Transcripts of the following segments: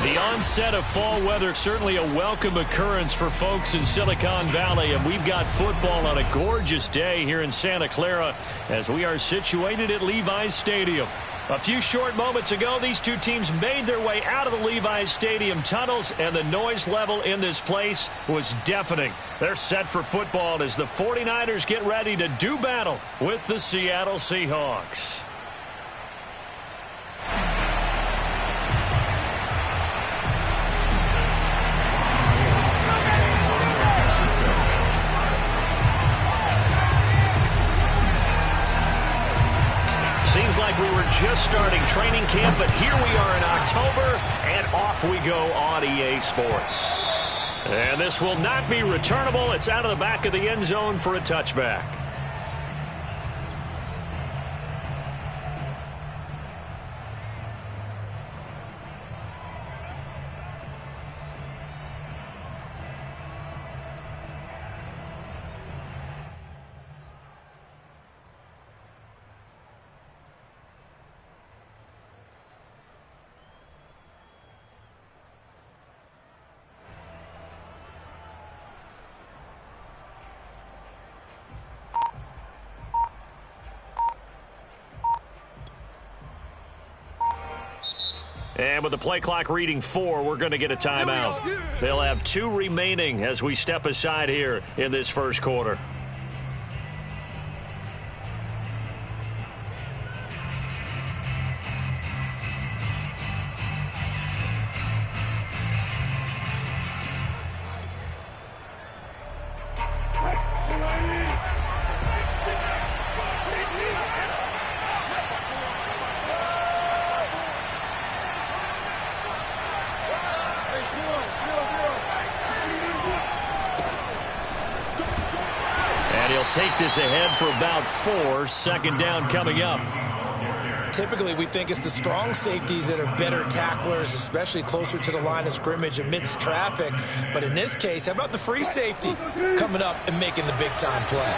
The onset of fall weather, certainly a welcome occurrence for folks in Silicon Valley, and we've got football on a gorgeous day here in Santa Clara as we are situated at Levi's Stadium. A few short moments ago, these two teams made their way out of the Levi's Stadium tunnels, and the noise level in this place was deafening. They're set for football as the 49ers get ready to do battle with the Seattle Seahawks. Seems like we were just starting training camp, but here we are in October, and off we go on EA Sports. And this will not be returnable. It's out of the back of the end zone for a touchback. And with the play clock reading 4, we're going to get a timeout. They'll have 2 remaining as we step aside here in this first quarter. Take this ahead for about 4. Second down coming up. Typically, we think it's the strong safeties that are better tacklers, especially closer to the line of scrimmage amidst traffic. But in this case, how about the free safety coming up and making the big-time play?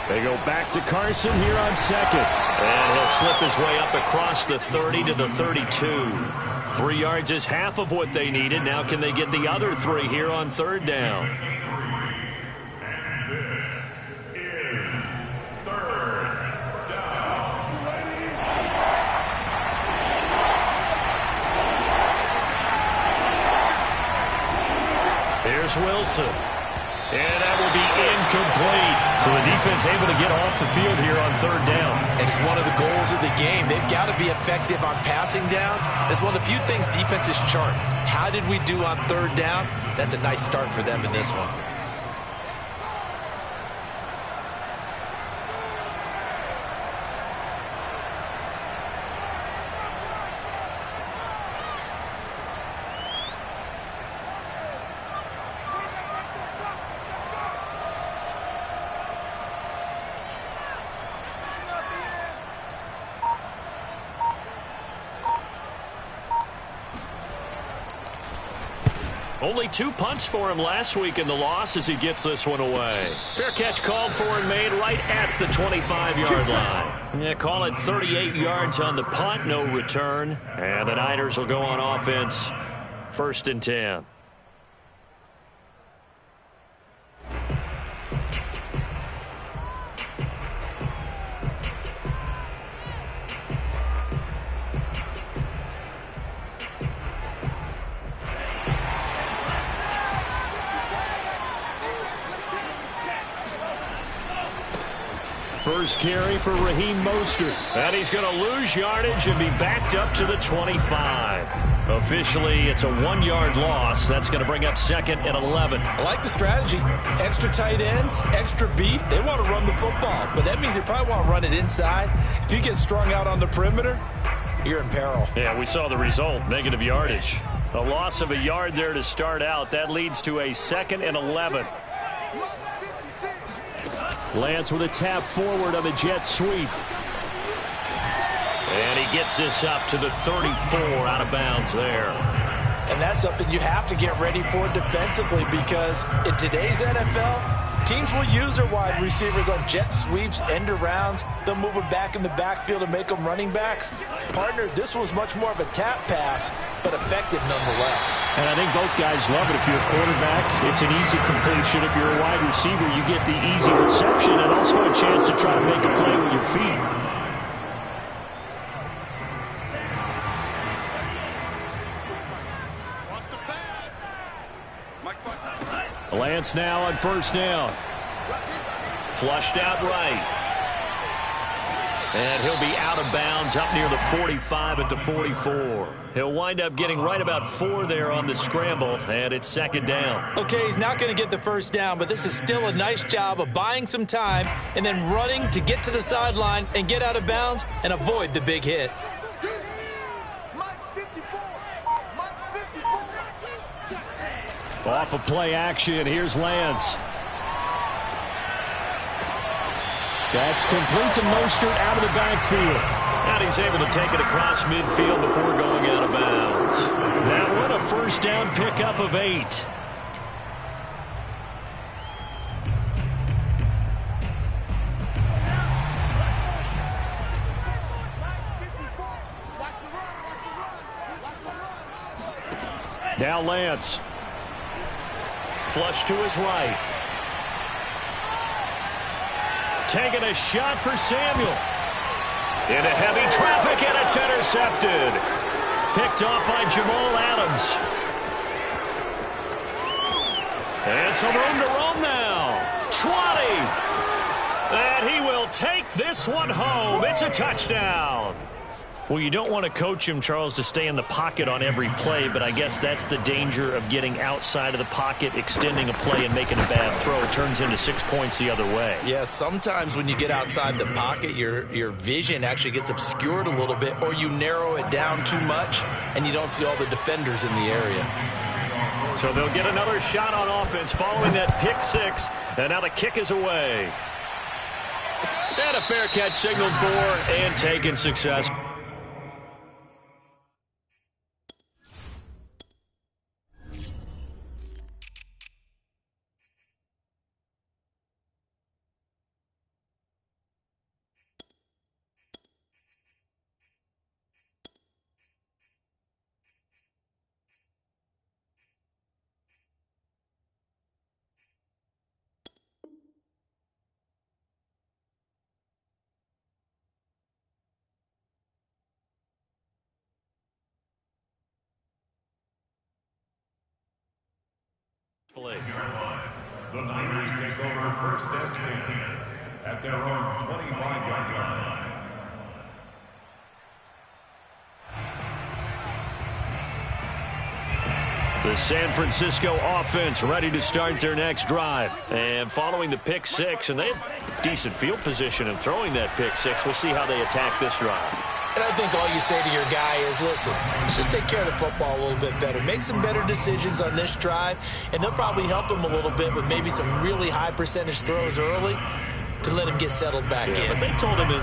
They go back to Carson here on second. And he'll slip his way up across the 30 to the 32. 3 yards is half of what they needed. Now can they get the other 3 here on third down? And this is third down. Here's Wilson. And that will be incomplete. So the defense able to get off the field here on third down. And it's one of the goals of the game. They've got to be effective on passing downs. It's one of the few things defenses chart. How did we do on third down? That's a nice start for them in this one. Only 2 punts for him last week in the loss as he gets this one away. Fair catch called for and made right at the 25-yard line. Yeah, call it 38 yards on the punt, no return. And the Niners will go on offense, 1st and 10. First carry for Raheem Mostert. And he's going to lose yardage and be backed up to the 25. Officially, it's a 1-yard loss. That's going to bring up 2nd and 11. I like the strategy. Extra tight ends, extra beef. They want to run the football, but that means they probably want to run it inside. If you get strung out on the perimeter, you're in peril. Yeah, we saw the result, negative yardage. A loss of a yard there to start out. That leads to a 2nd and 11. Lance with a tap forward on the jet sweep. And he gets this up to the 34 out of bounds there. And that's something you have to get ready for defensively, because in today's NFL, teams will use their wide receivers on jet sweeps, end arounds. They'll move them back in the backfield and make them running backs. Partner, this was much more of a tap pass, but effective nonetheless. And I think both guys love it. If you're a quarterback, it's an easy completion. If you're a wide receiver, you get the easy reception and also a chance to try to make a play with your feet. Lance now on first down. Flushed out right. And he'll be out of bounds up near the 45 at the 44. He'll wind up getting right about 4 there on the scramble, and it's second down. Okay, he's not going to get the first down, but this is still a nice job of buying some time and then running to get to the sideline and get out of bounds and avoid the big hit. Off of play action, here's Lance. That's complete to Mostert out of the backfield. And he's able to take it across midfield before going out of bounds. That one, a first down pickup of 8. Now Lance. Flush to his right. Taking a shot for Samuel. Into heavy traffic, and it's intercepted. Picked off by Jamal Adams. And some room to roam now. 20. And he will take this one home. It's a touchdown. Well, you don't want to coach him, Charles, to stay in the pocket on every play, but I guess that's the danger of getting outside of the pocket, extending a play, and making a bad throw. It turns into 6 points the other way. Yeah, sometimes when you get outside the pocket, your vision actually gets obscured a little bit, or you narrow it down too much, and you don't see all the defenders in the area. So they'll get another shot on offense following that pick 6, and now the kick is away. And a fair catch signaled for and taken success. The Niners take over first and 10 at their own 25-yard line. The San Francisco offense ready to start their next drive. And following the pick 6, and they have decent field position in throwing that pick 6. We'll see how they attack this drive. And I think all you say to your guy is, listen, let's just take care of the football a little bit better. Make some better decisions on this drive, and they'll probably help him a little bit with maybe some really high percentage throws early to let him get settled back in. But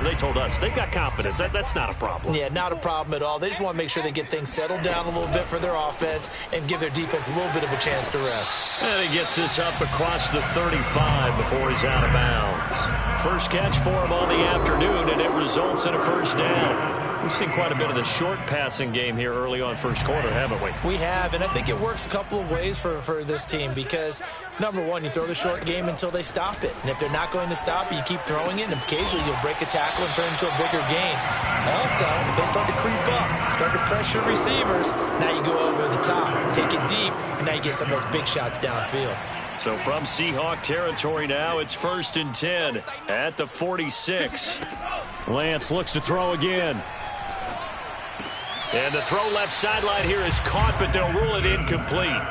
they told us they've got confidence. That's not a problem. Yeah, not a problem at all. They just want to make sure they get things settled down a little bit for their offense and give their defense a little bit of a chance to rest. And he gets this up across the 35 before he's out of bounds. First catch for him on the afternoon, and it results in a first down. We've seen quite a bit of the short passing game here early on first quarter, haven't we? We have, and I think it works a couple of ways for this team because, number one, you throw the short game until they stop it. And if they're not going to stop it, you keep throwing it, and occasionally you'll break a tackle and turn it into a bigger gain. Also, if they start to creep up, start to pressure receivers, now you go over the top, take it deep, and now you get some of those big shots downfield. So from Seahawk territory now, it's 1st and 10 at the 46. Lance looks to throw again. And the throw left sideline here is caught, but they'll rule it incomplete.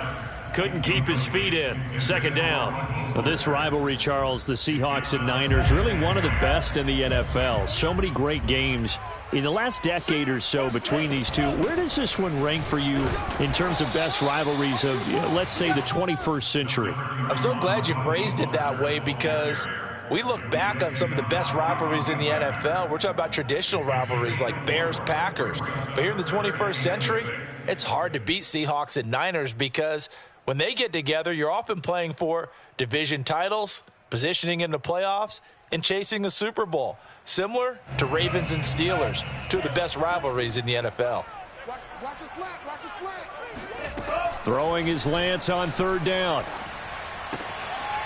Couldn't keep his feet in. Second down. So this rivalry, Charles, the Seahawks and Niners, really one of the best in the NFL. So many great games in the last decade or so between these two. Where does this one rank for you in terms of best rivalries of, let's say, the 21st century? I'm so glad you phrased it that way because We look back on some of the best rivalries in the NFL. We're talking about traditional rivalries like Bears-Packers. But here in the 21st century, it's hard to beat Seahawks and Niners because when they get together, you're often playing for division titles, positioning in the playoffs, and chasing a Super Bowl. Similar to Ravens and Steelers, two of the best rivalries in the NFL. Watch your slant, watch your slant. Throwing is Lance on third down.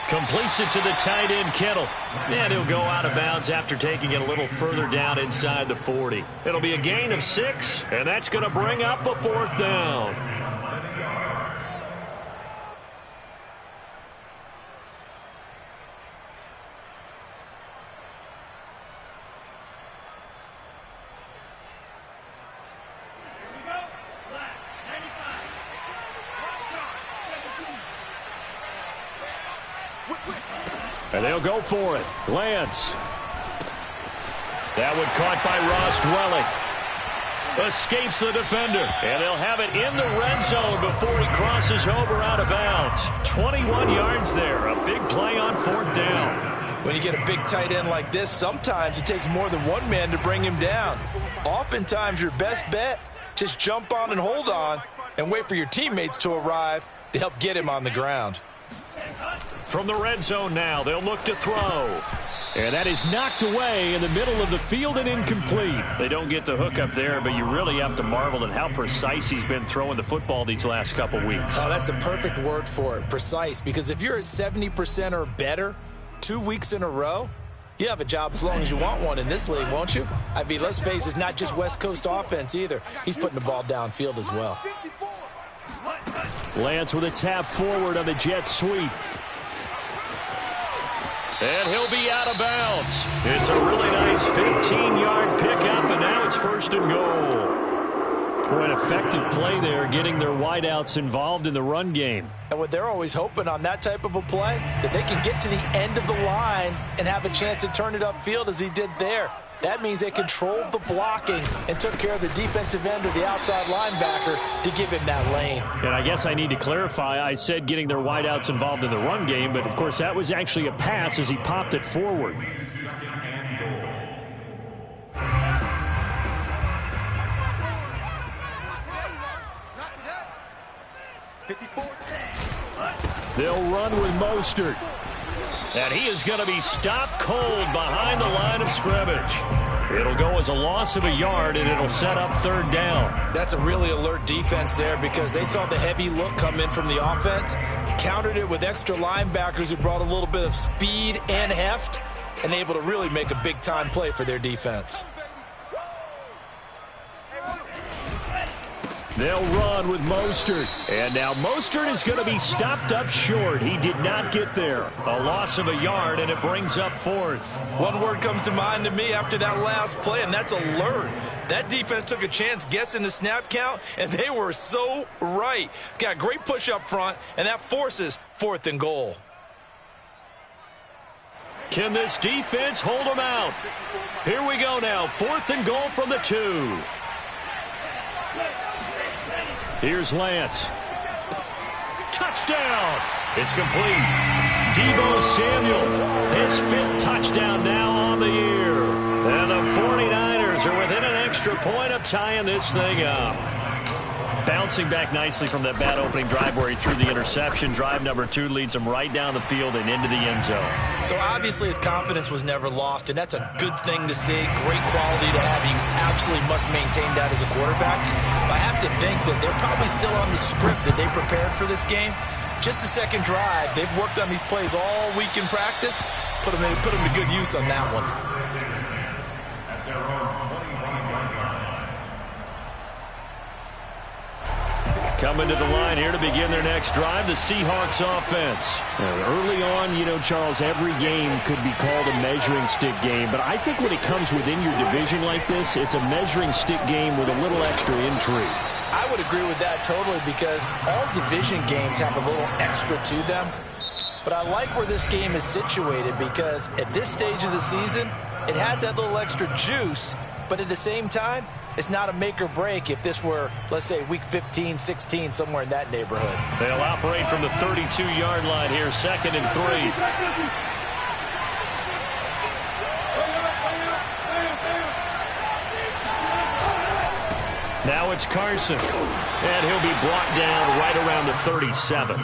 Completes it to the tight end, Kittle. And he'll go out of bounds after taking it a little further down inside the 40. It'll be a gain of 6, and that's going to bring up a 4th down. And they'll go for it. Lance. That one caught by Ross Dwelling. Escapes the defender. And they'll have it in the red zone before he crosses over out of bounds. 21 yards there. A big play on 4th down. When you get a big tight end like this, sometimes it takes more than one man to bring him down. Oftentimes, your best bet, just jump on and hold on and wait for your teammates to arrive to help get him on the ground. From the red zone now, they'll look to throw. And that is knocked away in the middle of the field and incomplete. They don't get the hook up there, but you really have to marvel at how precise he's been throwing the football these last couple weeks. Oh, that's the perfect word for it, precise. Because if you're at 70% or better 2 weeks in a row, you have a job as long as you want one in this league, won't you? I mean, let's face it, it's not just West Coast offense either. He's putting the ball downfield as well. Lance with a tap forward on the jet sweep. And he'll be out of bounds. It's a really nice 15-yard pickup, and now it's 1st and goal. An effective play there, getting their wideouts involved in the run game. And what they're always hoping on that type of a play, that they can get to the end of the line and have a chance to turn it upfield as he did there. That means they controlled the blocking and took care of the defensive end or the outside linebacker to give him that lane. And I guess I need to clarify, I said getting their wideouts involved in the run game, but of course that was actually a pass as he popped it forward. They'll run with Mostert. And he is going to be stopped cold behind the line of scrimmage. It'll go as a loss of a yard, and it'll set up 3rd down. That's a really alert defense there because they saw the heavy look come in from the offense, countered it with extra linebackers who brought a little bit of speed and heft, and able to really make a big-time play for their defense. They'll run with Mostert. And now Mostert is going to be stopped up short. He did not get there. A loss of a yard, and it brings up 4th. One word comes to mind to me after that last play, and that's alert. That defense took a chance guessing the snap count, and they were so right. Got great push up front, and that forces 4th and goal. Can this defense hold them out? Here we go now. 4th and goal from the 2. Here's Lance. Touchdown. It's complete. Deebo Samuel, his 5th touchdown now on the year. And the 49ers are within an extra point of tying this thing up. Bouncing back nicely from that bad opening drive where he threw the interception. Drive number 2 leads him right down the field and into the end zone. So obviously his confidence was never lost, and that's a good thing to see. Great quality to have. You absolutely must maintain that as a quarterback. But I have to think that they're probably still on the script that they prepared for this game. Just the second drive. They've worked on these plays all week in practice. Put them to good use on that one. At their own 25-yard line. Coming to the line here to begin their next drive, the Seahawks offense. Early on, you know, Charles, every game could be called a measuring stick game, but I think when it comes within your division like this, it's a measuring stick game with a little extra intrigue. I would agree with that totally because all division games have a little extra to them. But I like where this game is situated because at this stage of the season, it has that little extra juice, but at the same time, it's not a make or break if this were, let's say, week 15, 16, somewhere in that neighborhood. They'll operate from the 32-yard line here, 2nd and 3. Now it's Carson. And he'll be brought down right around the 37.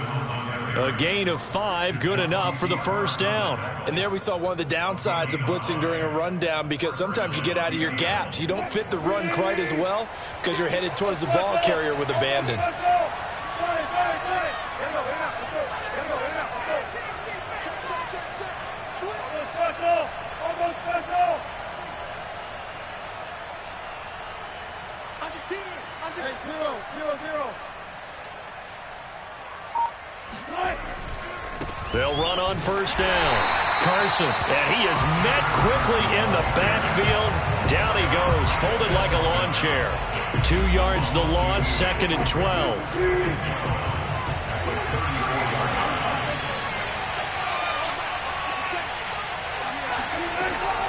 A gain of 5, good enough for the first down. And there we saw one of the downsides of blitzing during a rundown, because sometimes you get out of your gaps. You don't fit the run quite as well because you're headed towards the ball carrier with abandon. They'll run on first down. Carson, and he is met quickly in the backfield. Down he goes, folded like a lawn chair. 2 yards the loss, 2nd and 12.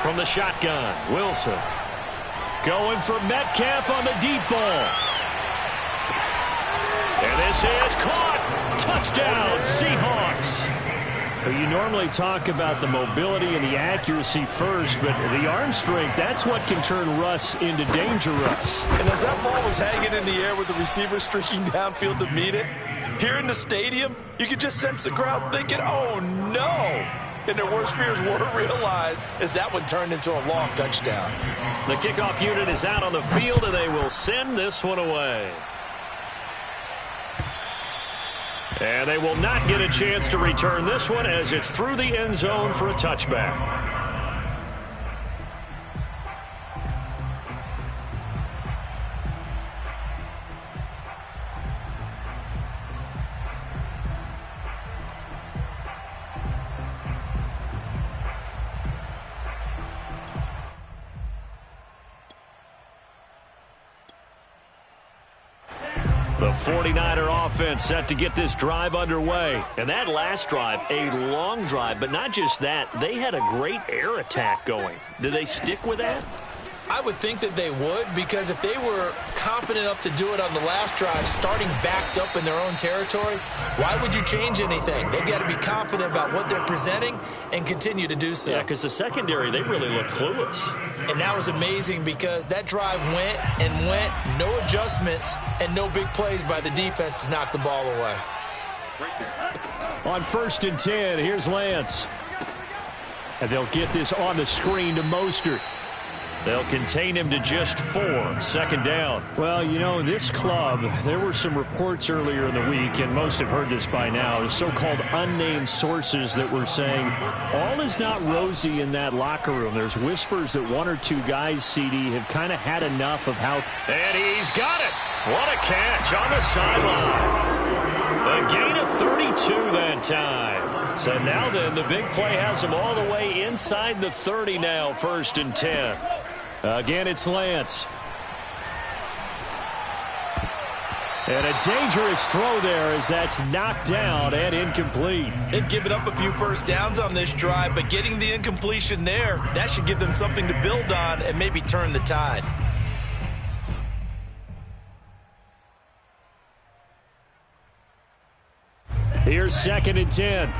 From the shotgun, Wilson. Going for Metcalf on the deep ball. And this is caught. Touchdown, Seahawks. You normally talk about the mobility and the accuracy first, but the arm strength, that's what can turn Russ into Danger Russ. And as that ball was hanging in the air with the receiver streaking downfield to meet it, here in the stadium, you could just sense the crowd thinking, oh, no. And their worst fears were realized as that one turned into a long touchdown. The kickoff unit is out on the field, and they will send this one away. And they will not get a chance to return this one as it's through the end zone for a touchback. The 49er offense set to get this drive underway. And that last drive, a long drive, but not just that. They had a great air attack going. Do they stick with that? I would think that they would, because if they were confident enough to do it on the last drive, starting backed up in their own territory, why would you change anything? They've got to be confident about what they're presenting and continue to do so. Yeah, because the secondary, they really look clueless. And that was amazing because that drive went and went, no adjustments, and no big plays by the defense to knock the ball away. On 1st and 10, here's Lance. And they'll get this on the screen to Mostert. They'll contain him to just 4. 2nd down. Well, you know, this club, there were some reports earlier in the week, and most have heard this by now, the so-called unnamed sources that were saying all is not rosy in that locker room. There's whispers that 1 or 2 guys, CD, have kind of had enough of how... And he's got it! What a catch on the sideline. A gain of 32 that time. So now then, the big play has him all the way inside the 30 now, 1st and 10. Again, it's Lance. And a dangerous throw there as that's knocked down and incomplete. They've given up a few first downs on this drive, but getting the incompletion there, that should give them something to build on and maybe turn the tide. Here's 2nd and 10.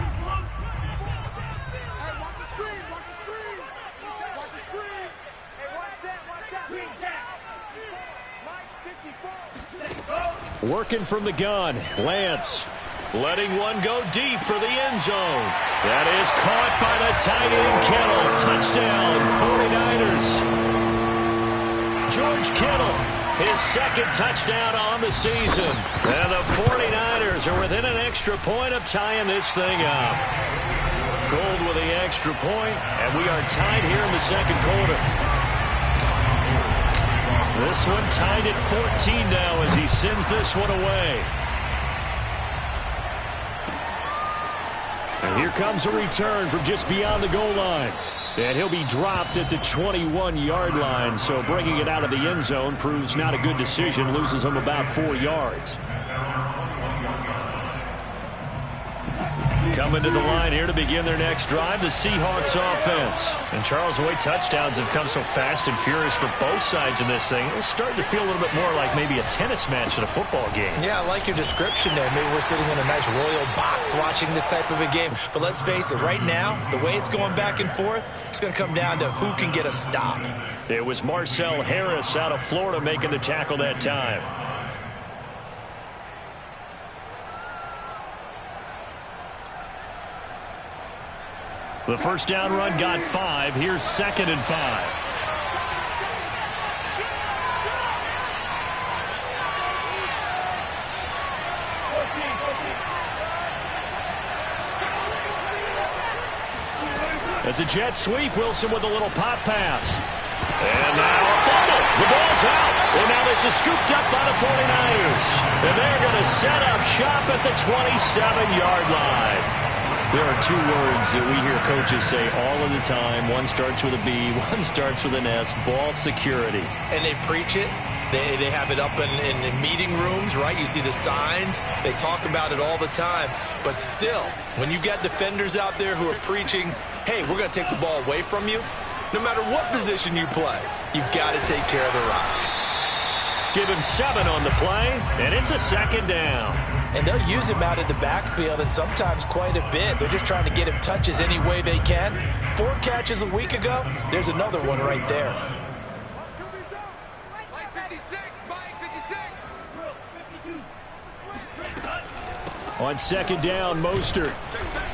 Working from the gun, Lance letting one go deep for the end zone. That is caught by the tight end Kittle. Touchdown, 49ers. George Kittle, his 2nd touchdown on the season. And the 49ers are within an extra point of tying this thing up. Gold with the extra point, and we are tied here in the 2nd quarter. This one tied at 14 now as he sends this one away. And here comes a return from just beyond the goal line. And he'll be dropped at the 21-yard line, so bringing it out of the end zone proves not a good decision, loses him about 4 yards. Coming to the line here to begin their next drive, the Seahawks offense. And Charles, the way touchdowns have come so fast and furious for both sides in this thing, it's starting to feel a little bit more like maybe a tennis match in a football game. Yeah, I like your description there. Maybe we're sitting in a nice royal box watching this type of a game. But let's face it, right now, the way it's going back and forth, it's going to come down to who can get a stop. It was Marcel Harris out of Florida making the tackle that time. The first down run got 5. Here's 2nd and 5. It's a jet sweep. Wilson with a little pop pass. And now a fumble. The ball's out. And now this is scooped up by the 49ers. And they're going to set up shop at the 27-yard line. There are 2 words that we hear coaches say all of the time. One starts with a B, one starts with an S. Ball security. And they preach it. They have it up in meeting rooms, right? You see the signs. They talk about it all the time. But still, when you got defenders out there who are preaching, hey, we're going to take the ball away from you, no matter what position you play, you've got to take care of the rock. Give him 7 on the play, and it's a 2nd down. And they'll use him out in the backfield, and sometimes quite a bit. They're just trying to get him touches any way they can. 4 catches a week ago. There's another one right there. Mike 56, Mike 56. On 2nd down, Mostert.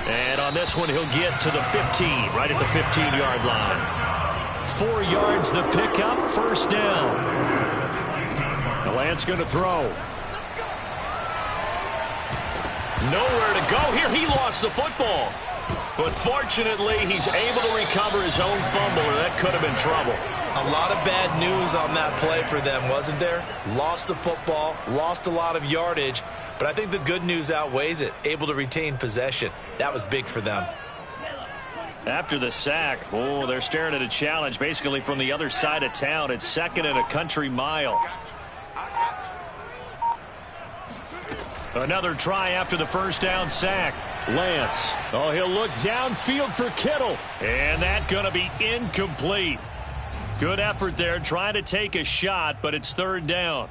And on this one, he'll get to the 15, right at the 15-yard line. 4 yards the pickup, 1st down. Lance going to throw. Nowhere to go here. He lost the football. But fortunately, he's able to recover his own fumble, or that could have been trouble. A lot of bad news on that play for them, wasn't there? Lost the football, lost a lot of yardage, but I think the good news outweighs it. Able to retain possession. That was big for them. After the sack, oh, they're staring at a challenge basically from the other side of town. It's 2nd and a country mile. Another try after the 1st down sack. Lance. Oh, he'll look downfield for Kittle. And that's going to be incomplete. Good effort there trying to take a shot, but it's 3rd down.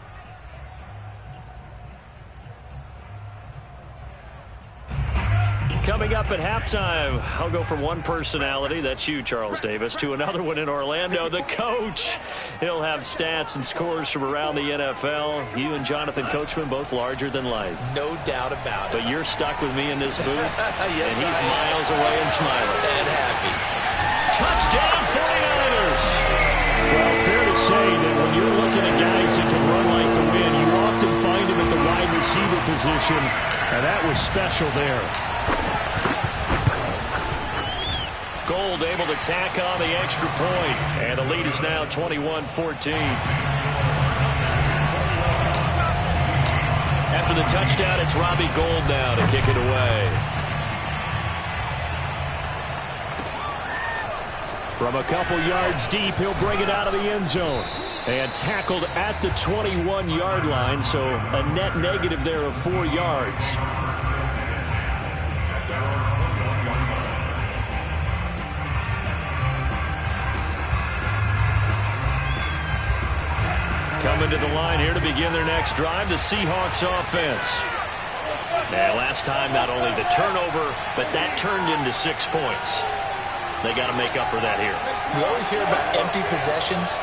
Coming up at halftime, I'll go from one personality, that's you, Charles Davis, to another one in Orlando, the coach. He'll have stats and scores from around the NFL. You and Jonathan Coachman, both larger than life. No doubt about it. But you're stuck with me in this booth, yes, and he's miles away and smiling. And happy. Touchdown, 49ers! Well, fair to say that when you're looking at guys that can run like the wind, you often find them at the wide receiver position, and that was special there. Gold able to tack on the extra point, and the lead is now 21-14. After the touchdown, it's Robbie Gould now to kick it away. From a couple yards deep, he'll bring it out of the end zone. And tackled at the 21-yard line, so a net negative there of 4 yards. Coming to the line here to begin their next drive, the Seahawks offense. And last time, not only the turnover, but that turned into 6 points. They got to make up for that here. We always hear about empty possessions,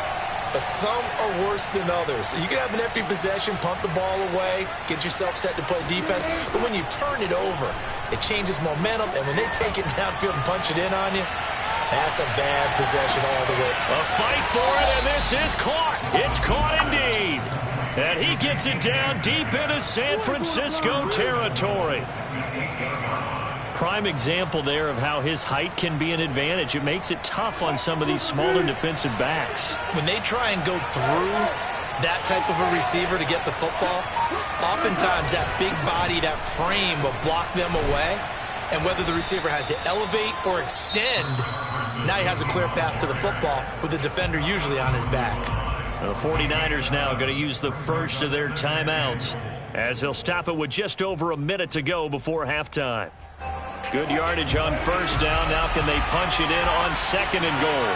but some are worse than others. You can have an empty possession, punt the ball away, get yourself set to play defense, but when you turn it over, it changes momentum, and when they take it downfield and punch it in on you, that's a bad possession all the way. A fight for it, and this is caught. It's caught indeed. And he gets it down deep into San Francisco territory. Prime example there of how his height can be an advantage. It makes it tough on some of these smaller defensive backs. When they try and go through that type of a receiver to get the football, oftentimes that big body, that frame will block them away. And whether the receiver has to elevate or extend, now he has a clear path to the football with the defender usually on his back. The 49ers now going to use the first of their timeouts as they'll stop it with just over a minute to go before halftime. Good yardage on first down. Now can they punch it in on second and goal?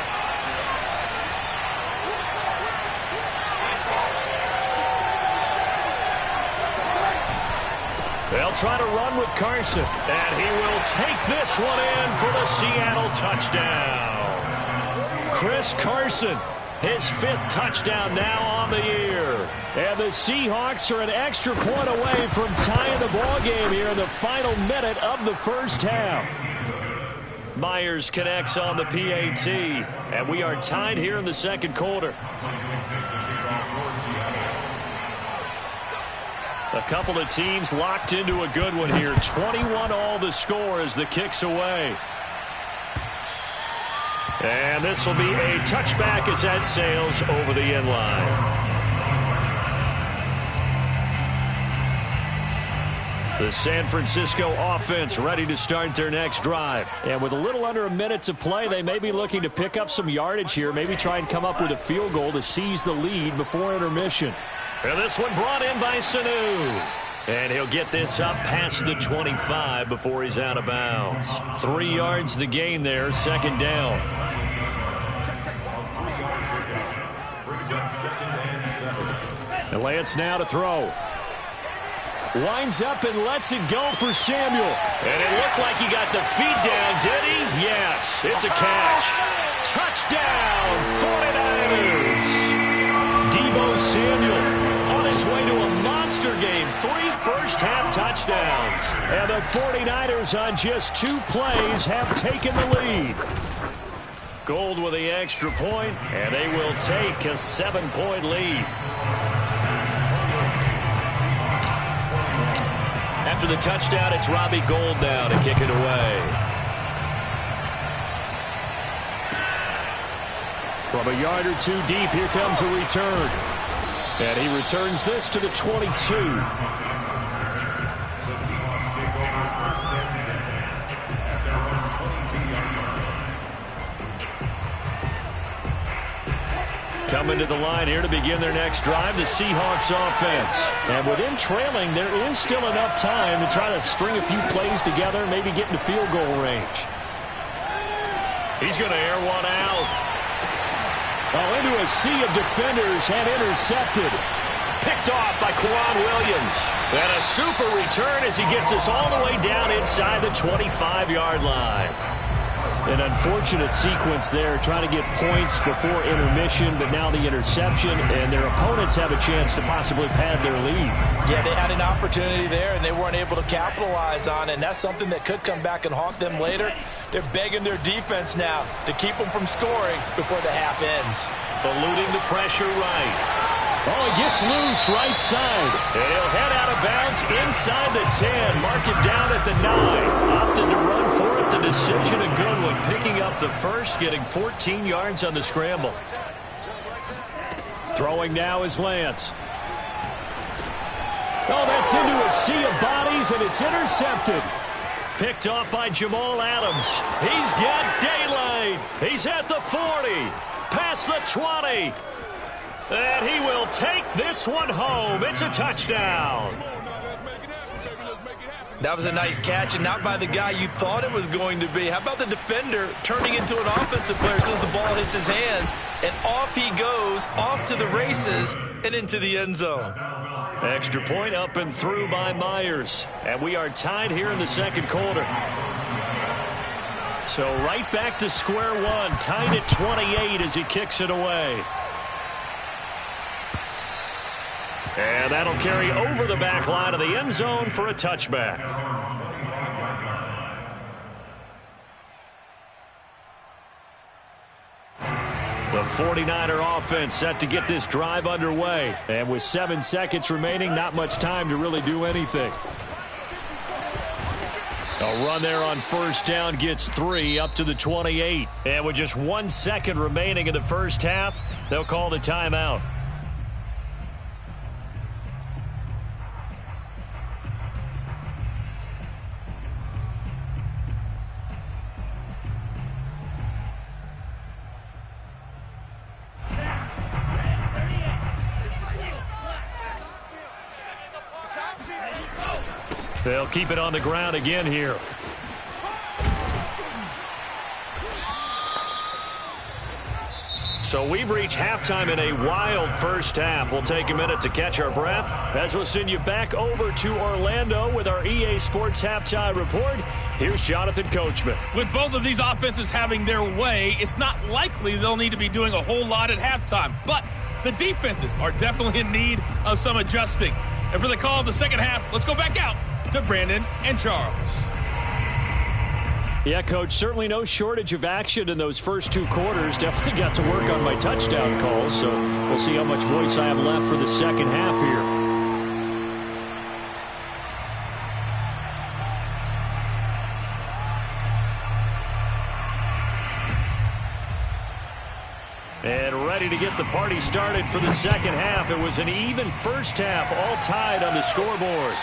They'll try to run with Carson. And he will take this one in for the Seattle touchdown. Chris Carson, his 5th touchdown now on the year. And the Seahawks are an extra point away from tying the ball game here in the final minute of the first half. Myers connects on the PAT. And we are tied here in the second quarter. A couple of teams locked into a good one here. 21-all the score as the kick's away. And this will be a touchback as that sails over the end line. The San Francisco offense ready to start their next drive. And with a little under a minute to play, they may be looking to pick up some yardage here. Maybe try and come up with a field goal to seize the lead before intermission. And this one brought in by Sanu. And he'll get this up past the 25 before he's out of bounds. 3 yards the gain there, second down. And Lance now to throw. Winds up and lets it go for Samuel. And it looked like he got the feet down, did he? Yes, it's a catch. Touchdown, 49ers. Deebo Samuel on his way to a monster game. 3 first-half touchdowns. And the 49ers on just 2 plays have taken the lead. Gold with the extra point, and they will take a 7-point lead. After the touchdown, it's Robbie Gould now to kick it away. From a yard or 2 deep, here comes a return. And he returns this to the 22. The Seahawks take over first and 10 at their own 22-yard line. Coming to the line here to begin their next drive, the Seahawks offense. And within trailing, there is still enough time to try to string a few plays together, maybe get into field goal range. He's going to air one out. Oh, into a sea of defenders and intercepted. Picked off by Quan Williams. And a super return as he gets us all the way down inside the 25-yard line. An unfortunate sequence there, trying to get points before intermission, but now the interception, and their opponents have a chance to possibly pad their lead. Yeah, they had an opportunity there, and they weren't able to capitalize on it, and that's something that could come back and haunt them later. They're begging their defense now to keep them from scoring before the half ends. Eluding the pressure right. Oh, he gets loose right side. And he'll head out of bounds inside the 10. Mark it down at the 9. Opted to run for it. The decision a good one. Picking up the first, getting 14 yards on the scramble. Throwing now is Lance. Oh, that's into a sea of bodies, and it's intercepted. Picked off by Jamal Adams. He's got daylight. He's at the 40. Past the 20. And he will take this one home. It's a touchdown. That was a nice catch, and not by the guy you thought it was going to be. How about the defender turning into an offensive player as soon as the ball hits his hands, and off he goes, off to the races, and into the end zone. Extra point up and through by Myers. And we are tied here in the second quarter. So right back to square one, tied at 28 as he kicks it away. And that'll carry over the back line of the end zone for a touchback. The 49er offense set to get this drive underway. And with 7 seconds remaining, not much time to really do anything. A run there on first down gets 3 up to the 28. And with just 1 second remaining in the first half, they'll call the timeout. They'll keep it on the ground again here. So we've reached halftime in a wild first half. We'll take a minute to catch our breath as we'll send you back over to Orlando with our EA Sports Halftime Report. Here's Jonathan Coachman. With both of these offenses having their way, it's not likely they'll need to be doing a whole lot at halftime. But the defenses are definitely in need of some adjusting. And for the call of the second half, let's go back out to Brandon and Charles. Yeah, Coach, certainly no shortage of action in those first two quarters. Definitely got to work on my touchdown calls, so we'll see how much voice I have left for the second half here. And ready to get the party started for the second half. It was an even first half, all tied on the scoreboard.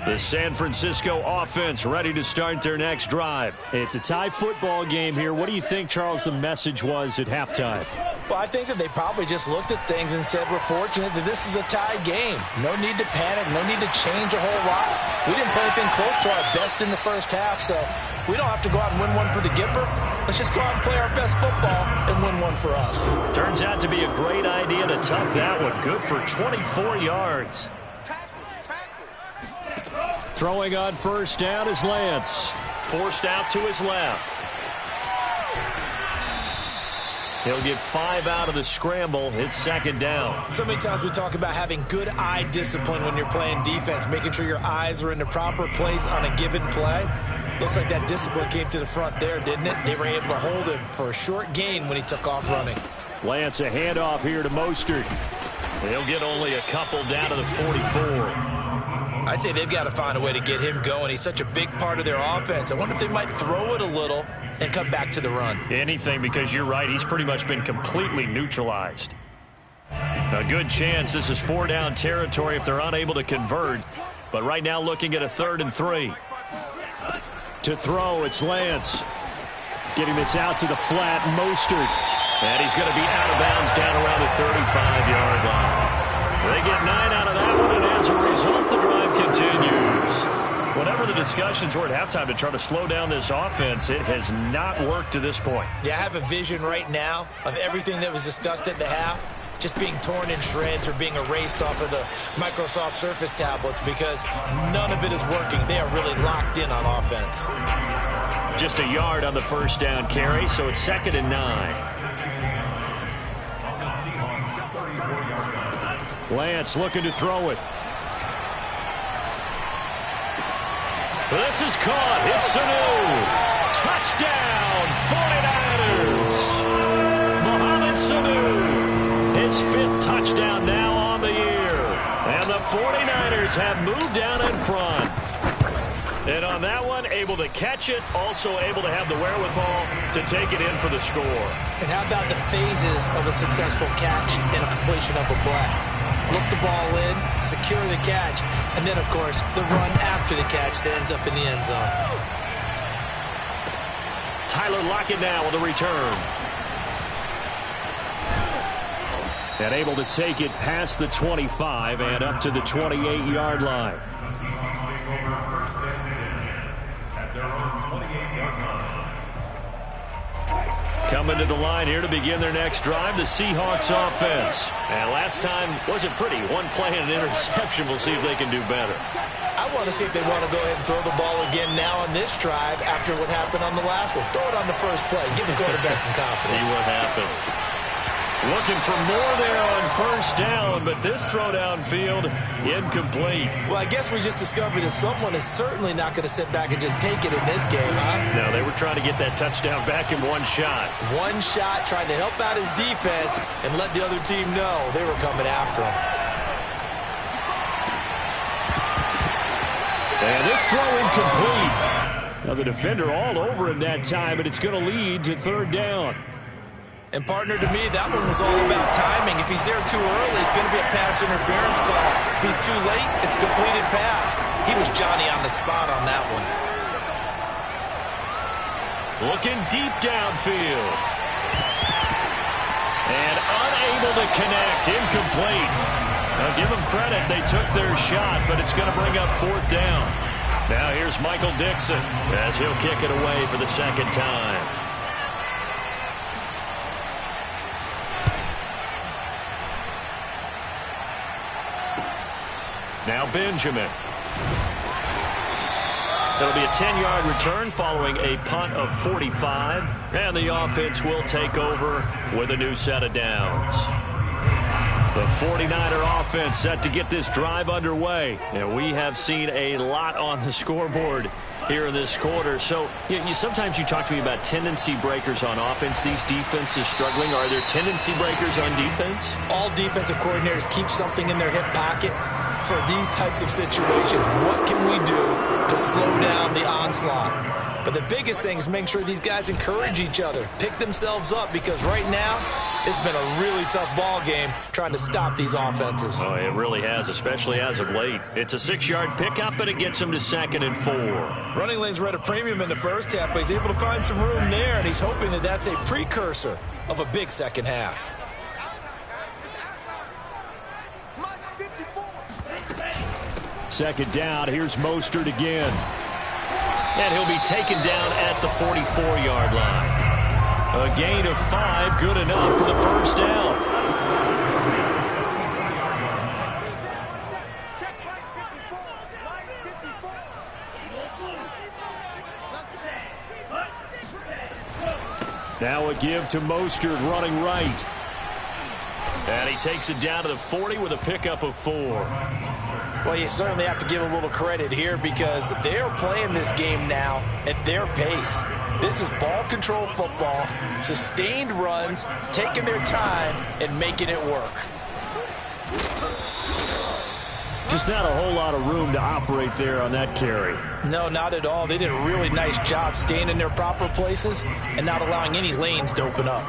The San Francisco offense ready to start their next drive. It's a tie football game here. What do you think, Charles, the message was at halftime? Well, I think that they probably just looked at things and said, we're fortunate that this is a tie game. No need to panic, no need to change a whole lot. We didn't play anything close to our best in the first half, so we don't have to go out and win one for the Gipper. Let's just go out and play our best football and win one for us. Turns out to be a great idea to tuck that one. Good for 24 yards. Throwing on first down is Lance. Forced out to his left. He'll get 5 out of the scramble. It's second down. So many times we talk about having good eye discipline when you're playing defense, making sure your eyes are in the proper place on a given play. Looks like that discipline came to the front there, didn't it? They were able to hold him for a short gain when he took off running. Lance, a handoff here to Mostert. He'll get only a couple down to the 44. I'd say they've got to find a way to get him going. He's such a big part of their offense. I wonder if they might throw it a little and come back to the run. Anything, because you're right. He's pretty much been completely neutralized. A good chance this is 4-down territory if they're unable to convert. But right now looking at a 3rd and 3. To throw, it's Lance. Getting this out to the flat, Mostert. And he's going to be out of bounds down around the 35-yard line. They get 9 out of that one, and as a result, the drive continues. Whatever the discussions were at halftime to try to slow down this offense, it has not worked to this point. Yeah, I have a vision right now of everything that was discussed at the half just being torn in shreds or being erased off of the Microsoft Surface tablets because none of it is working. They are really locked in on offense. Just a yard on the first down carry, so it's 2nd and 9. Lance looking to throw it. This is caught. It's Sanu. Touchdown, 49ers. Mohamed Sanu. His 5th touchdown now on the year. And the 49ers have moved down in front. And on that one, able to catch it, also able to have the wherewithal to take it in for the score. And how about the phases of a successful catch and a completion of a play? Look the ball in, secure the catch, and then, of course, the run after the catch that ends up in the end zone. Tyler Lockett now with a return. And able to take it past the 25 and up to the 28-yard line. Coming to the line here to begin their next drive, the Seahawks offense. And last time wasn't pretty. One play and an interception. We'll see if they can do better. I want to see if they want to go ahead and throw the ball again now on this drive after what happened on the last one. Throw it on the first play. Give the quarterback some confidence. See what happens. Looking for more there on first down, but this throw downfield incomplete. Well, I guess we just discovered that someone is certainly not going to sit back and just take it in this game, huh? No, they were trying to get that touchdown back in one shot. One shot, trying to help out his defense and let the other team know they were coming after him. And this throw incomplete. Now the defender all over him that time, but it's going to lead to 3rd down. And, partner, to me, that one was all about timing. If he's there too early, it's going to be a pass interference call. If he's too late, it's a completed pass. He was Johnny on the spot on that one. Looking deep downfield. And unable to connect. Incomplete. Now give them credit. They took their shot, but it's going to bring up 4th down. Now here's Michael Dixon as he'll kick it away for the 2nd time. Now Benjamin. It'll be a 10-yard return following a punt of 45. And the offense will take over with a new set of downs. The 49er offense set to get this drive underway. And we have seen a lot on the scoreboard here in this quarter. So sometimes you talk to me about tendency breakers on offense. These defenses struggling. Are there tendency breakers on defense? All defensive coordinators keep something in their hip pocket for these types of situations. What can we do to slow down the onslaught? But the biggest thing is make sure these guys encourage each other, pick themselves up, because right now it's been a really tough ball game trying to stop these offenses. Oh, it really has, especially as of late. It's a 6-yard pickup, and it gets him to 2nd and 4. Running lanes were at a premium in the first half, but he's able to find some room there, and he's hoping that that's a precursor of a big second half. Second down, here's Mostert again. And he'll be taken down at the 44-yard line. A gain of 5, good enough for the first down. Now a give to Mostert running right. And he takes it down to the 40 with a pickup of 4. Well, you certainly have to give a little credit here because they're playing this game now at their pace. This is ball control football, sustained runs, taking their time and making it work. Just not a whole lot of room to operate there on that carry. No, not at all. They did a really nice job staying in their proper places and not allowing any lanes to open up.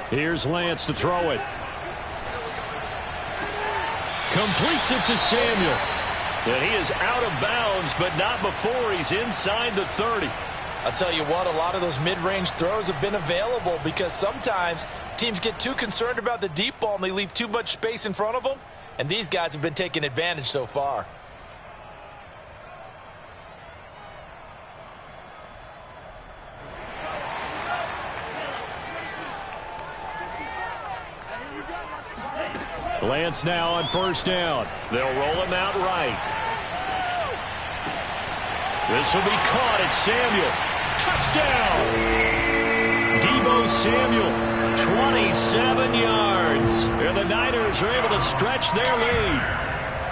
Here's Lance to throw it. Completes it to Samuel. And he is out of bounds, but not before he's inside the 30. I'll tell you what, a lot of those mid-range throws have been available because sometimes teams get too concerned about the deep ball and they leave too much space in front of them. And these guys have been taking advantage so far. Lance now on first down. They'll roll him out right. This will be caught at Samuel. Touchdown! Deebo Samuel, 27 yards. And the Niners are able to stretch their lead.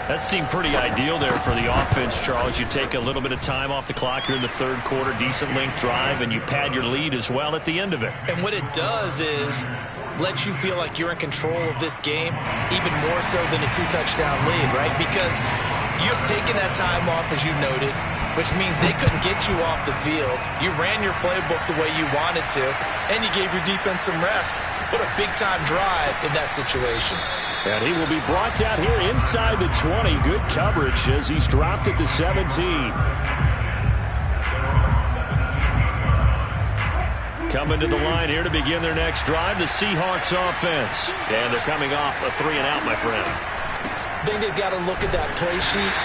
That seemed pretty ideal there for the offense, Charles. You take a little bit of time off the clock here in the third quarter, decent length drive, and you pad your lead as well at the end of it. And what it does is let you feel like you're in control of this game, even more so than a 2-touchdown lead, right? Because you have taken that time off, as you noted, which means they couldn't get you off the field. You ran your playbook the way you wanted to, and you gave your defense some rest. What a big-time drive in that situation. And he will be brought down here inside the 20. Good coverage as he's dropped at the 17. Coming to the line here to begin their next drive, the Seahawks offense. And they're coming off a 3-and-out, my friend. I think they've got to look at that play sheet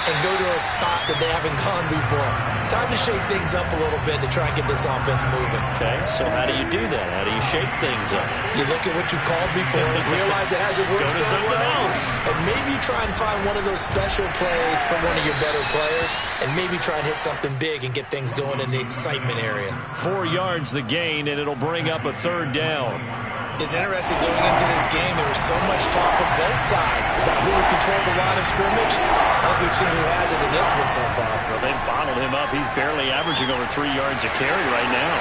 and go to a spot that they haven't gone before. Time to shake things up a little bit to try and get this offense moving. Okay, so how do you do that? How do you shake things up? You look at what you've called before, realize it hasn't worked so well, and maybe try and find one of those special plays from one of your better players, and maybe try and hit something big and get things going in the excitement area. 4 yards the gain, and it'll bring up a third down. It's interesting going into this game. There was so much talk from both sides about who would control the line of scrimmage. I think we've seen who has it in this one so far. Well, they've bottled him up. He's barely averaging over 3 yards a carry right now.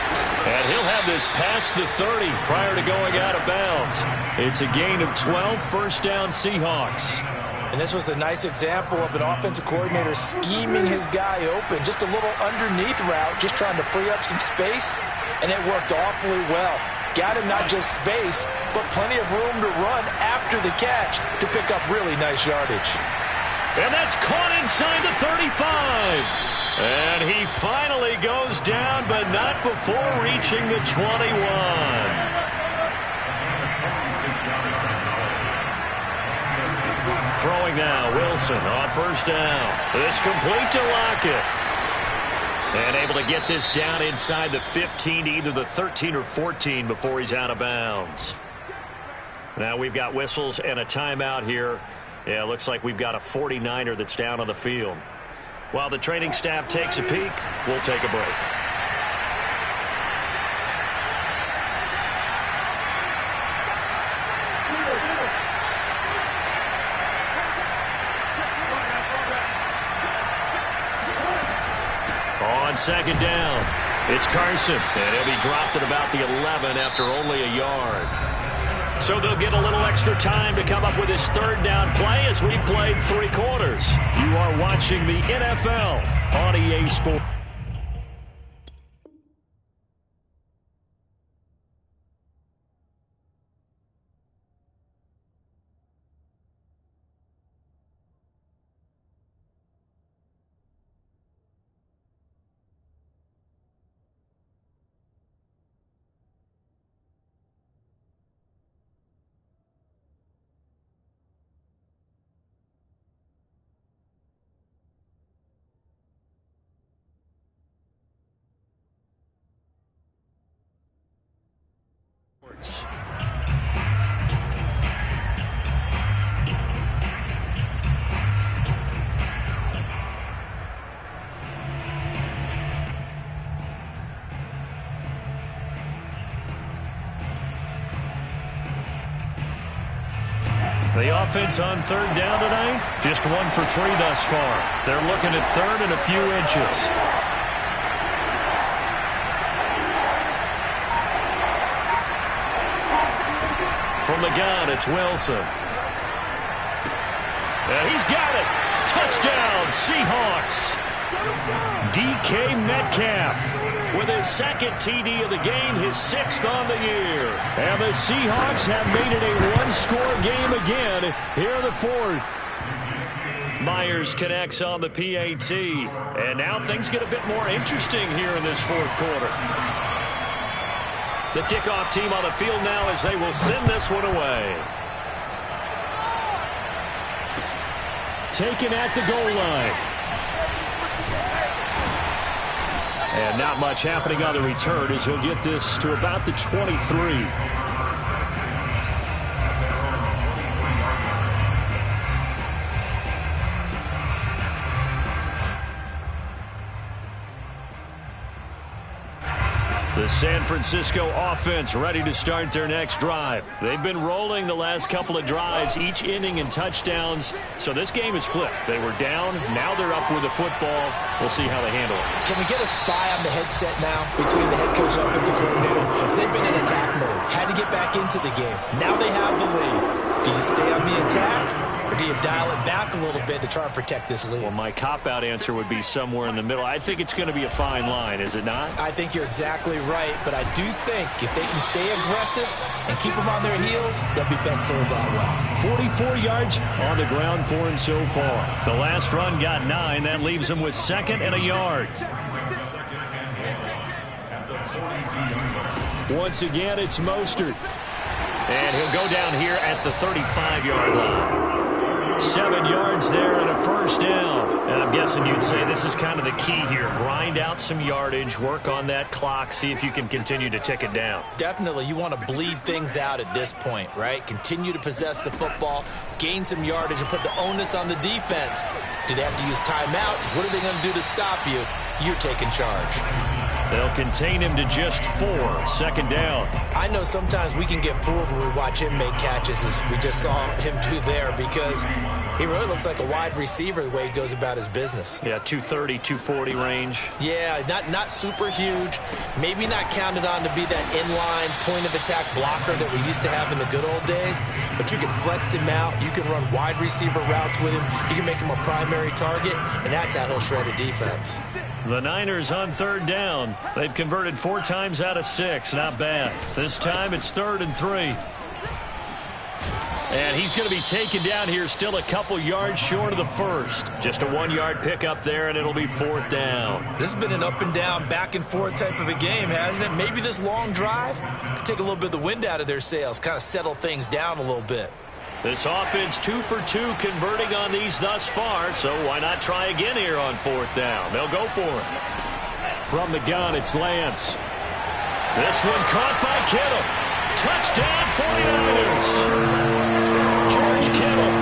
And he'll have this past the 30 prior to going out of bounds. It's a gain of 12, first down Seahawks. And this was a nice example of an offensive coordinator scheming his guy open. Just a little underneath route, just trying to free up some space. And it worked awfully well. Got him not just space, but plenty of room to run after the catch to pick up really nice yardage. And that's caught inside the 35. And he finally goes down, but not before reaching the 21. Throwing now, Wilson on first down. This complete to Lockett. And able to get this down inside the 15 to either the 13 or 14 before he's out of bounds. Now we've got whistles and a timeout here. Yeah, it looks like we've got a 49er that's down on the field. While the training staff takes a peek, we'll take a break. On second down, it's Carson, and he'll be dropped at about the 11 after only a yard. So they'll get a little extra time to come up with his third down play as we've played 3 quarters. You are watching the NFL on EA Sports. The offense on third down tonight, just 1 for 3 thus far. They're looking at third and a few inches. From the gun, it's Wilson. And he's got it. Touchdown, Seahawks. DK Metcalf with his second TD of the game, his 6th on the year. And the Seahawks have made it a one-score game again here in the 4th. Myers connects on the PAT. And now things get a bit more interesting here in this 4th quarter. The kickoff team on the field now as they will send this one away. Taken at the goal line. And not much happening on the return as he'll get this to about the 23. The San Francisco offense ready to start their next drive. They've been rolling the last couple of drives, each inning in touchdowns. So this game is flipped. They were down. Now they're up with the football. We'll see how they handle it. Can we get a spy on the headset now between the head coach and offensive coordinator? Because they've been in attack mode. Had to get back into the game. Now they have the lead. Do you stay on the attack? Or do you dial it back a little bit to try and protect this lead? Well, my cop-out answer would be somewhere in the middle. I think it's going to be a fine line, is it not? I think you're exactly right, but I do think if they can stay aggressive and keep them on their heels, they'll be best served that way. 44 yards on the ground for him so far. The last run got 9. That leaves him with 2nd and a yard. Once again, it's Mostert. And he'll go down here at the 35-yard line. 7 yards there and a first down. And I'm guessing you'd say this is kind of the key here. Grind out some yardage, work on that clock, see if you can continue to tick it down. Definitely. You want to bleed things out at this point, right? Continue to possess the football, gain some yardage, and put the onus on the defense. Do they have to use timeouts? What are they going to do to stop you? You're taking charge. They'll contain him to just 4. 2nd down. I know sometimes we can get fooled when we watch him make catches, as we just saw him do there, because he really looks like a wide receiver the way he goes about his business. Yeah, 230, 240 range. Yeah, not super huge. Maybe not counted on to be that inline point-of-attack blocker that we used to have in the good old days, but you can flex him out. You can run wide receiver routes with him. You can make him a primary target, and that's how he'll shred a defense. The Niners on 3rd down. They've converted 4 times out of 6. Not bad. This time it's 3rd and 3. And he's going to be taken down here, still a couple yards short of the first. Just a 1-yard pickup there, and it'll be 4th down. This has been an up and down, back and forth type of a game, hasn't it? Maybe this long drive could take a little bit of the wind out of their sails, kind of settle things down a little bit. This offense 2 for 2 converting on these thus far, so why not try again here on 4th down? They'll go for it. From the gun, it's Lance. This one caught by Kittle. Touchdown 49ers. George Kittle,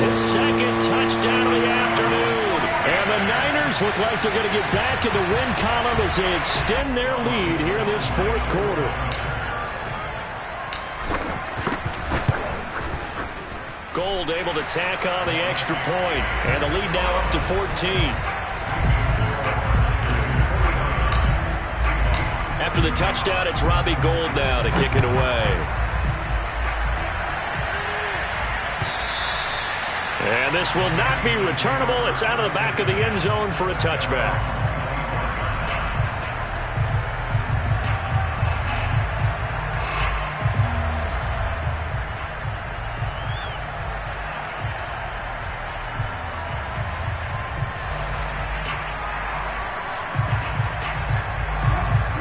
his second touchdown of the afternoon. And the Niners look like they're going to get back in the win column as they extend their lead here in this 4th quarter. Gold able to tack on the extra point, and the lead now up to 14. After the touchdown, it's Robbie Gould now to kick it away. And this will not be returnable. It's out of the back of the end zone for a touchback.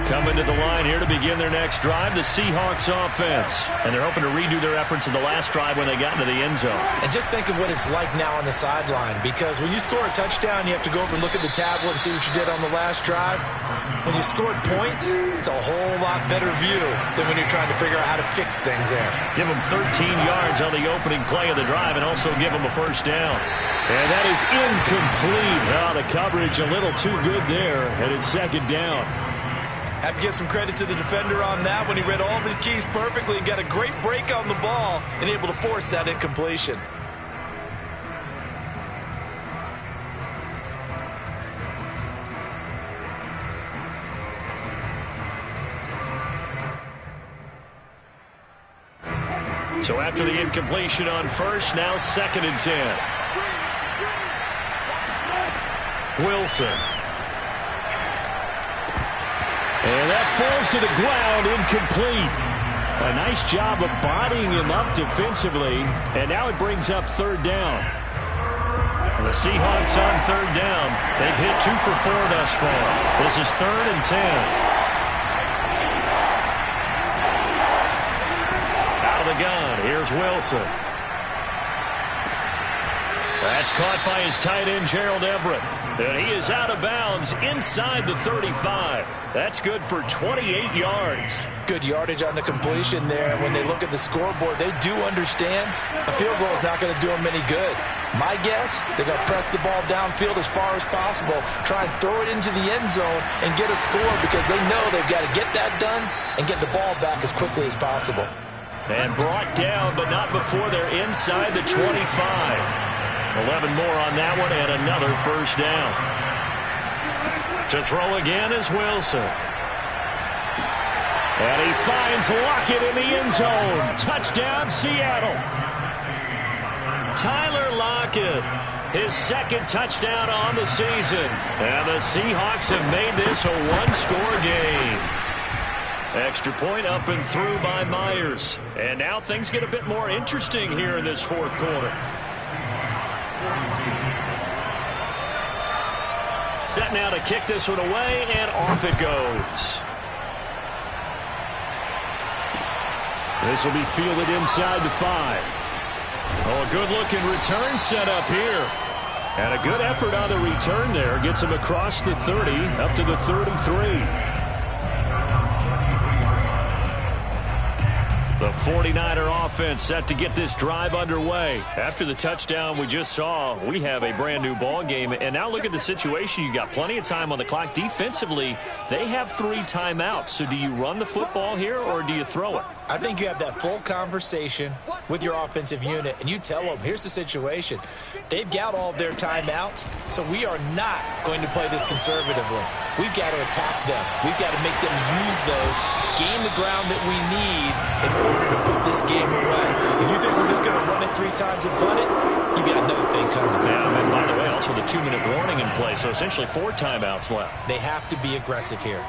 Coming to the line here to begin their next drive, the Seahawks offense. And they're hoping to redo their efforts in the last drive when they got into the end zone. And just think of what it's like now on the sideline, because when you score a touchdown, you have to go over and look at the tablet and see what you did on the last drive. When you scored points, it's a whole lot better view than when you're trying to figure out how to fix things there. Give them 13 yards on the opening play of the drive and also give them a first down. And that is incomplete. Oh, the coverage a little too good there, and it's 2nd down. Have to give some credit to the defender on that when he read all of his keys perfectly and got a great break on the ball and able to force that incompletion. So after the incompletion on first, now 2nd and 10. Wilson. And that falls to the ground, incomplete. A nice job of bodying him up defensively. And now it brings up 3rd down. And the Seahawks on 3rd down. They've hit 2 for 4 thus far. This is 3rd and 10. Out of the gun, here's Wilson. That's caught by his tight end, Gerald Everett. And he is out of bounds inside the 35. That's good for 28 yards. Good yardage on the completion there. And when they look at the scoreboard, they do understand a field goal is not going to do them any good. My guess, they're going to press the ball downfield as far as possible, try and throw it into the end zone and get a score because they know they've got to get that done and get the ball back as quickly as possible. And brought down, but not before they're inside the 25. 11 more on that one, and another first down. To throw again is Wilson. And he finds Lockett in the end zone. Touchdown, Seattle. Tyler Lockett, his 2nd touchdown on the season. And the Seahawks have made this a 1-score game. Extra point up and through by Myers. And now things get a bit more interesting here in this 4th quarter. Set now to kick this one away, and off it goes. This will be fielded inside the 5. Oh, a good-looking return set up here. And a good effort on the return there. Gets him across the 30, up to the 33. The 49er offense set to get this drive underway. After the touchdown we just saw, we have a brand new ball game. And now look at the situation. You got plenty of time on the clock. Defensively, they have 3 timeouts. So do you run the football here or do you throw it? I think you have that full conversation with your offensive unit, and you tell them, here's the situation. They've got all of their timeouts, so we are not going to play this conservatively. We've got to attack them. We've got to make them use those, gain the ground that we need in order to put this game away. If you think we're just going to run it 3 times and punt it, you've got another thing coming. Yeah, and by the way, also the 2-minute warning in play, so essentially 4 timeouts left. They have to be aggressive here.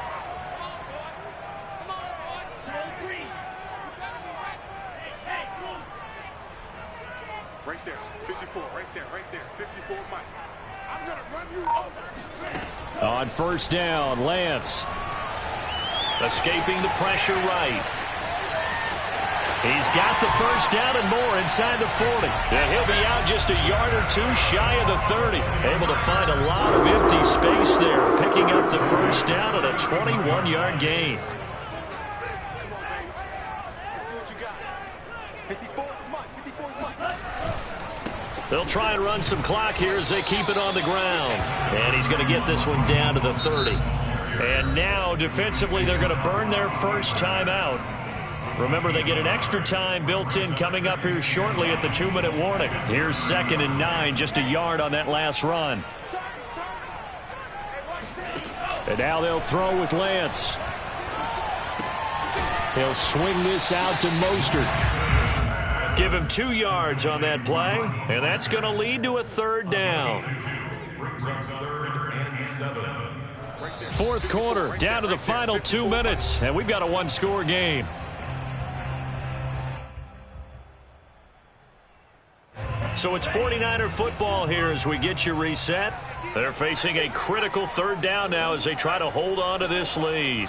On first down, Lance. Escaping the pressure right. He's got the first down and more inside the 40. And he'll be out just a yard or two shy of the 30. Able to find a lot of empty space there, picking up the first down at a 21-yard gain. They'll try and run some clock here as they keep it on the ground. And he's going to get this one down to the 30. And now, defensively, they're going to burn their first time out. Remember, they get an extra time built in coming up here shortly at the 2-minute warning. Here's 2nd and 9, just a yard on that last run. And now they'll throw with Lance. He'll swing this out to Mostert. Give him 2 yards on that play, and that's going to lead to a 3rd down. Brings up 3rd and 7. 4th quarter, down to the final 2 minutes, and we've got a 1-score game. So it's 49er football here as we get you reset. They're facing a critical 3rd down now as they try to hold on to this lead.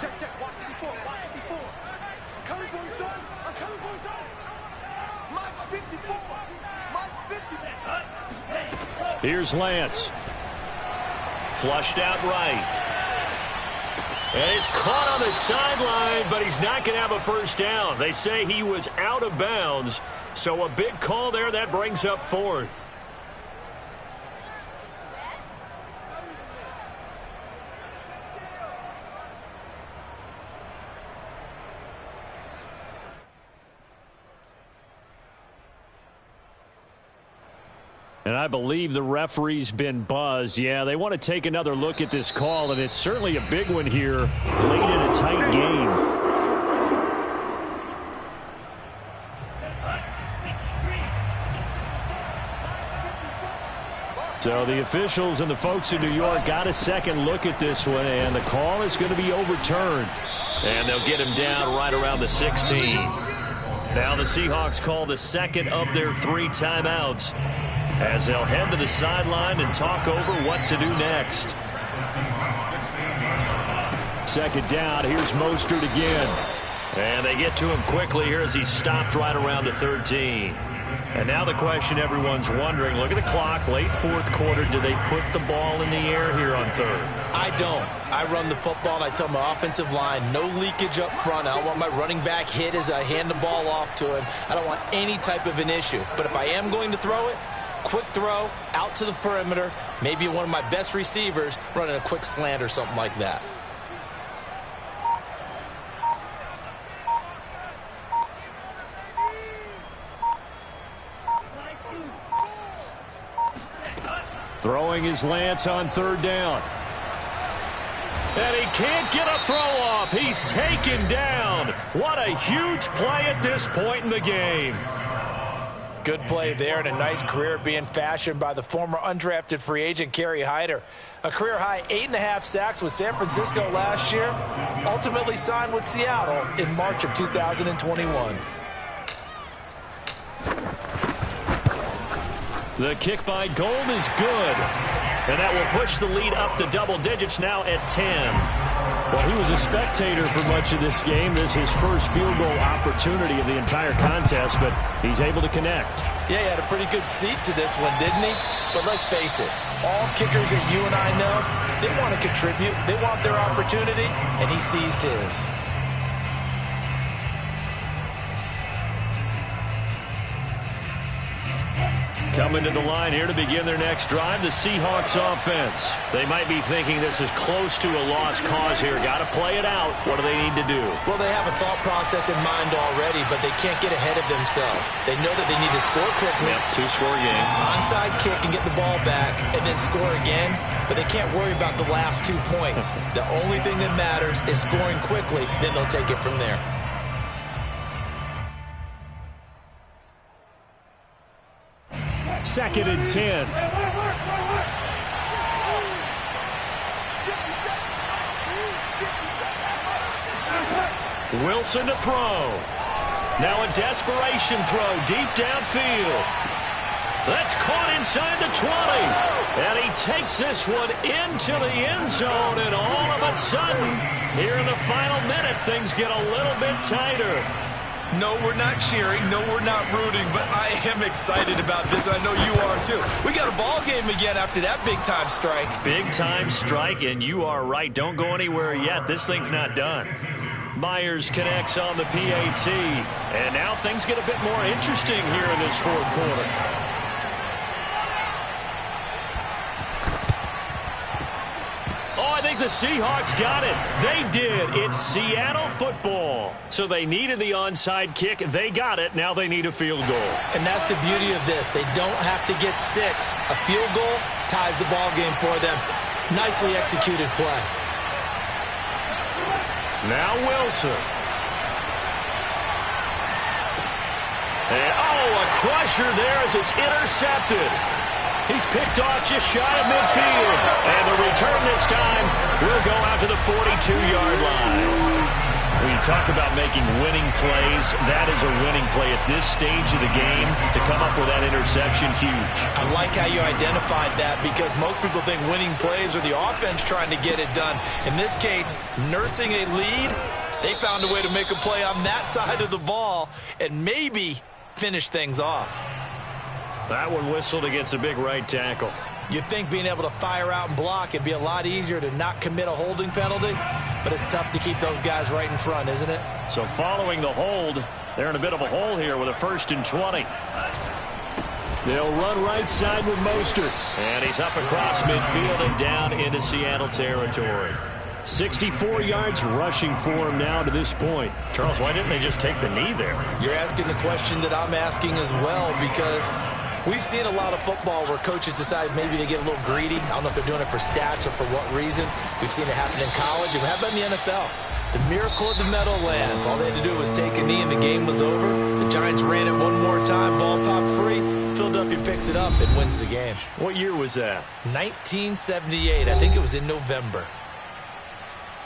Here's Lance. Flushed out right. And he's caught on the sideline, but he's not going to have a first down. They say he was out of bounds. So a big call there. That brings up 4th. And I believe the referee's been buzzed. Yeah, they want to take another look at this call, and it's certainly a big one here late in a tight game. So the officials and the folks in New York got a second look at this one, and the call is going to be overturned. And they'll get him down right around the 16. Now the Seahawks call the second of their 3 timeouts as they'll head to the sideline and talk over what to do next. 2nd down. Here's Mostert again. And they get to him quickly here as he stopped right around the 13. And now the question everyone's wondering, look at the clock, late 4th quarter, do they put the ball in the air here on 3rd? I don't. I run the football, and I tell my offensive line, no leakage up front. I don't want my running back hit as I hand the ball off to him. I don't want any type of an issue. But if I am going to throw it, quick throw, out to the perimeter, maybe one of my best receivers running a quick slant or something like that. Throwing his Lance on 3rd down. And he can't get a throw off. He's taken down. What a huge play at this point in the game. Good play there, and a nice career being fashioned by the former undrafted free agent Kerry Hyder. A career-high 8.5 sacks with San Francisco last year. Ultimately signed with Seattle in March of 2021. The kick by Gold is good. And that will push the lead up to double digits now at 10. Well, he was a spectator for much of this game. This is his first field goal opportunity of the entire contest, but he's able to connect. Yeah, he had a pretty good seat to this one, didn't he? But let's face it, all kickers that you and I know, they want to contribute. They want their opportunity, and he seized his. Coming to the line here to begin their next drive, the Seahawks offense. They might be thinking this is close to a lost cause here. Got to play it out. What do they need to do? Well, they have a thought process in mind already, but they can't get ahead of themselves. They know that they need to score quickly. Yep, 2-score game. Onside kick and get the ball back and then score again, but they can't worry about the last 2 points. The only thing that matters is scoring quickly, then they'll take it from there. Second and 10. Wilson to throw. Now a desperation throw deep downfield. That's caught inside the 20. And he takes this one into the end zone. And all of a sudden, here in the final minute, things get a little bit tighter. No, we're not cheering. No, we're not rooting. But I am excited about this. I know you are, too. We got a ball game again after that big-time strike. Big-time strike, and you are right. Don't go anywhere yet. This thing's not done. Myers connects on the PAT. And now things get a bit more interesting here in this fourth quarter. Oh, I think the Seahawks got it. They did. It's Seattle football. So they needed the onside kick. They got it. Now they need a field goal. And that's the beauty of this. They don't have to get 6. A field goal ties the ball game for them. Nicely executed play. Now Wilson. And, a crusher there as it's intercepted. He's picked off just shy of midfield. And the return this time will go out to the 42-yard line. When you talk about making winning plays, that is a winning play at this stage of the game. To come up with that interception, huge. I like how you identified that because most people think winning plays are the offense trying to get it done. In this case, nursing a lead, they found a way to make a play on that side of the ball and maybe finish things off. That one whistled against a big right tackle. You'd think being able to fire out and block, it'd be a lot easier to not commit a holding penalty, but it's tough to keep those guys right in front, isn't it? So following the hold, they're in a bit of a hole here with a 1st and 20. They'll run right side with Mostert. And he's up across midfield and down into Seattle territory. 64 yards rushing for him now to this point. Charles, why didn't they just take the knee there? You're asking the question that I'm asking as well because we've seen a lot of football where coaches decide maybe they get a little greedy. I don't know if they're doing it for stats or for what reason. We've seen it happen in college, and how about in the NFL? The miracle of the Meadowlands. All they had to do was take a knee, and the game was over. The Giants ran it one more time. Ball popped free. Philadelphia picks it up and wins the game. What year was that? 1978. I think it was in November.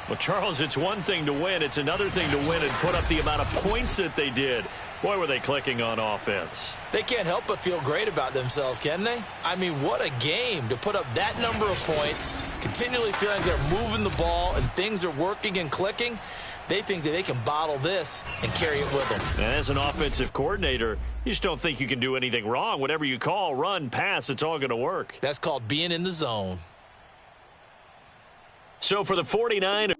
Well, Charles, it's one thing to win. It's another thing to win and put up the amount of points that they did. Boy, were they clicking on offense. They can't help but feel great about themselves, can they? I mean, what a game to put up that number of points, continually feeling like they're moving the ball and things are working and clicking. They think that they can bottle this and carry it with them. And as an offensive coordinator, you just don't think you can do anything wrong. Whatever you call, run, pass, it's all going to work. That's called being in the zone. So for the 49ers,